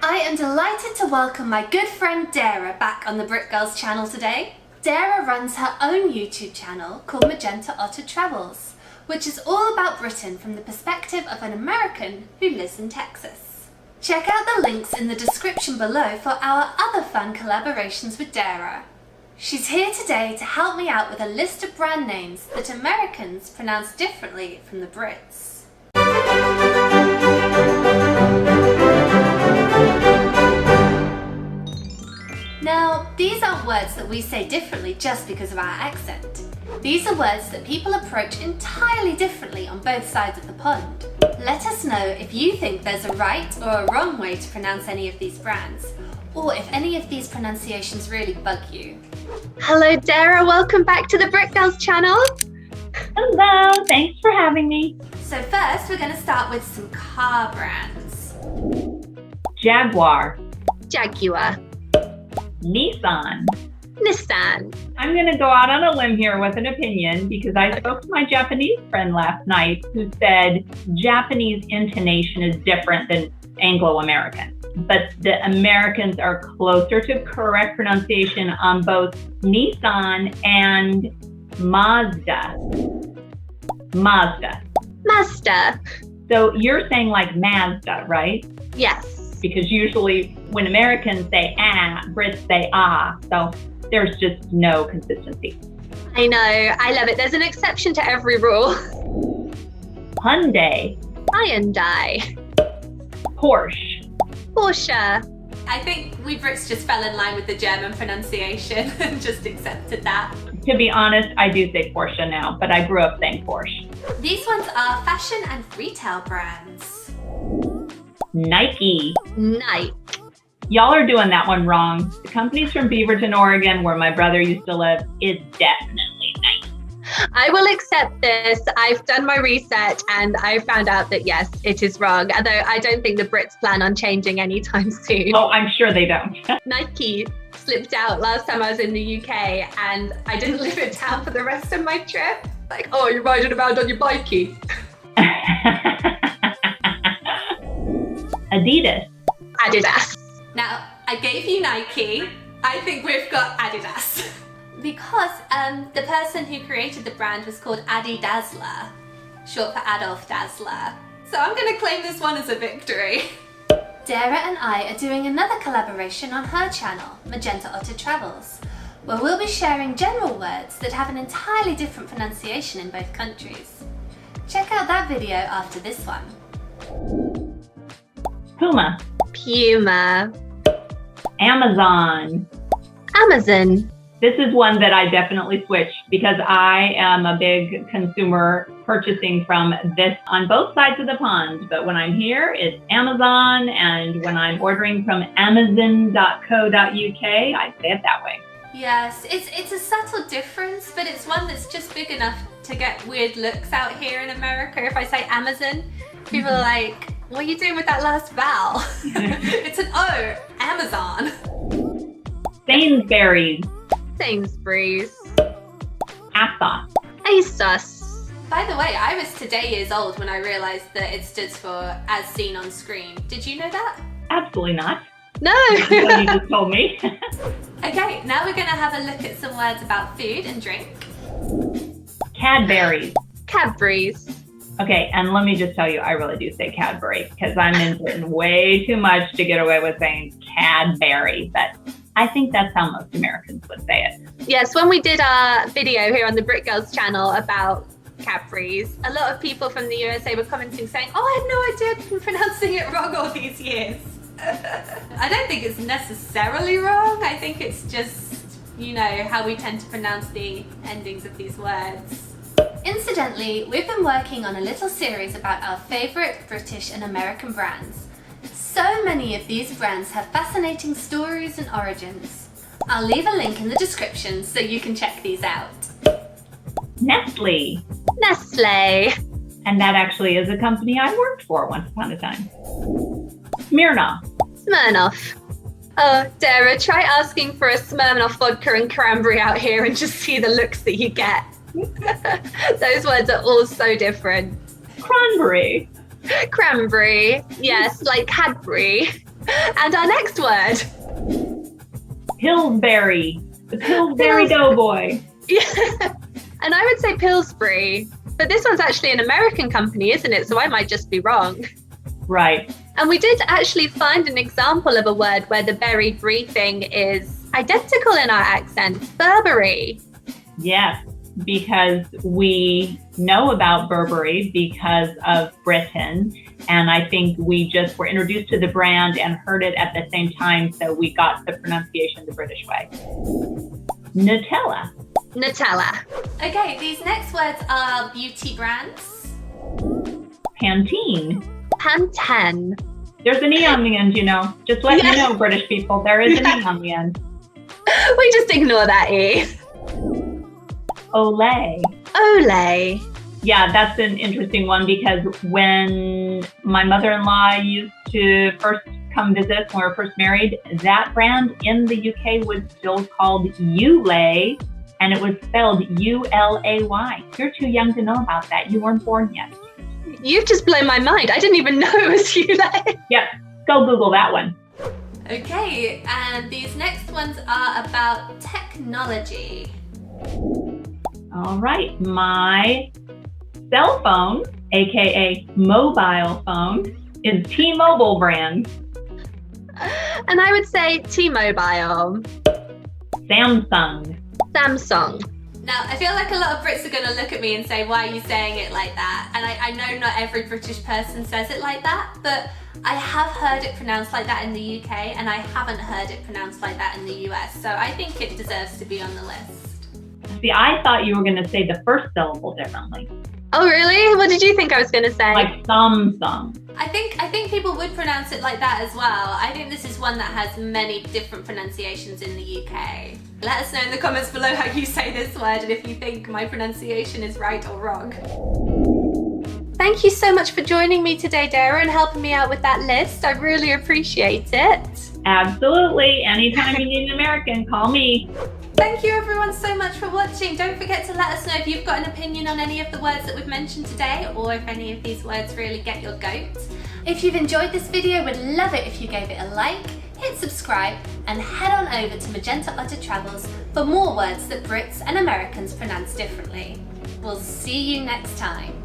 I am delighted to welcome my good friend Dara back on the Brit Girls channel today. Dara runs her own YouTube channel called Magenta Otter Travels, which is all about Britain from the perspective of an American who lives in Texas. Check out the links in the description below for our other fun collaborations with Dara. She's here today to help me out with a list of brand names that Americans pronounce differently from the Brits. Now, these aren't words that we say differently just because of our accent. These are words that people approach entirely differently on both sides of the pond. Let us know if you think there's a right or a wrong way to pronounce any of these brands, or if any of these pronunciations really bug you. Hello Dara, welcome back to the Brit Girls channel. Hello, thanks for having me. So first we're going to start with some car brands. Jaguar, Jaguar, Nissan. Nissan. I'm going to go out on a limb here with an opinion because I spoke to my Japanese friend last night who said Japanese intonation is different than Anglo-American, but the Americans are closer to correct pronunciation on both Nissan and Mazda. Mazda. So you're saying like Mazda, right? Yes. Because usually when Americans say Brits say so there's just no consistency. I know, I love it. There's an exception to every rule. Hyundai, Porsche. I think we Brits just fell in line with the German pronunciation and just accepted that. To be honest, I do say Porsche now, but I grew up saying Porsche. These ones are fashion and retail brands. Nike. Nike. Y'all are doing that one wrong. The company's from Beaverton, Oregon, where my brother used to live. It's definitely Nike. I will accept this. I've done my research and I found out that yes, it is wrong. Although I don't think the Brits plan on changing anytime soon. Oh, I'm sure they don't. Nike slipped out last time I was in the UK and I didn't live in town for the rest of my trip. Like, oh, you're riding around on your bikey. Adidas. Now, I gave you Nike. I think we've got Adidas. Because the person who created the brand was called Adi Dassler, short for Adolf Dassler. So I'm going to claim this one as a victory. Dara and I are doing another collaboration on her channel, Magenta Otter Travels, where we'll be sharing general words that have an entirely different pronunciation in both countries. Check out that video after this one. Puma. Amazon. This is one that I definitely switched because I am a big consumer purchasing from this on both sides of the pond. But when I'm here, it's Amazon. And when I'm ordering from amazon.co.uk, I say it that way. Yes, it's a subtle difference, but it's one that's just big enough to get weird looks out here in America. If I say Amazon, people are like, what are you doing with that last vowel? It's an O, Amazon. Sainsbury's. ASOS. By the way, I was today years old when I realized that it stood for as seen on screen. Did you know that? Absolutely not. No. You just told me. Okay, now we're going to have a look at some words about food and drink. Cadbury's. Okay, and let me just tell you, I really do say Cadbury because I'm in Britain way too much to get away with saying Cadbury, but I think that's how most Americans would say it. Yes, when we did our video here on the Brit Girls channel about Cadbury's, a lot of people from the USA were commenting saying, oh, I had no idea I've been pronouncing it wrong all these years. I don't think it's necessarily wrong. I think it's just, you know, how we tend to pronounce the endings of these words. Incidentally, we've been working on a little series about our favourite British and American brands. So many of these brands have fascinating stories and origins. I'll leave a link in the description so you can check these out. Nestle. And that actually is a company I worked for once upon a time. Smirnoff. Oh, Dara, try asking for a Smirnoff vodka and cranberry out here and just see the looks that you get. Those words are all so different. Cranberry. Cranberry, yes, like Cadbury. And our next word. Pillsbury. The Pillsbury Doughboy. Yeah. And I would say Pillsbury, but this one's actually an American company, isn't it? So I might just be wrong. Right. And we did actually find an example of a word where the berry brie thing is identical in our accents. Burberry. Yes, because we know about Burberry because of Britain. And I think we just were introduced to the brand and heard it at the same time. So we got the pronunciation the British way. Nutella. Nutella. Okay, these next words are beauty brands. Pantene. Pantene. There's an E on the end, you know. Just let you know, British people, there is an E on the end. We just ignore that E. Olay. Olay. Yeah, that's an interesting one because when my mother-in-law used to first come visit us when we were first married, that brand in the UK was still called Ulay, and it was spelled U-L-A-Y. You're too young to know about that. You weren't born yet. You've just blown my mind. I didn't even know it was Ulay. Yep, go Google that one. Okay, and these next ones are about technology. All right, my cell phone, aka mobile phone, is T-Mobile brand. And I would say T-Mobile. Samsung. Samsung. Now, I feel like a lot of Brits are going to look at me and say, why are you saying it like that? And I know not every British person says it like that, but I have heard it pronounced like that in the UK, and I haven't heard it pronounced like that in the US, so I think it deserves to be on the list. See, I thought you were going to say the first syllable differently. Oh, really? What did you think I was going to say? Like Samsung. I think people would pronounce it like that as well. I think this is one that has many different pronunciations in the UK. Let us know in the comments below how you say this word and if you think my pronunciation is right or wrong. Thank you so much for joining me today, Dara, and helping me out with that list. I really appreciate it. Absolutely. Anytime you need an American, call me. Thank you everyone so much for watching. Don't forget to let us know if you've got an opinion on any of the words that we've mentioned today, or if any of these words really get your goat. If you've enjoyed this video, we'd love it if you gave it a like, hit subscribe, and head on over to Magenta Otter Travels for more words that Brits and Americans pronounce differently. We'll see you next time.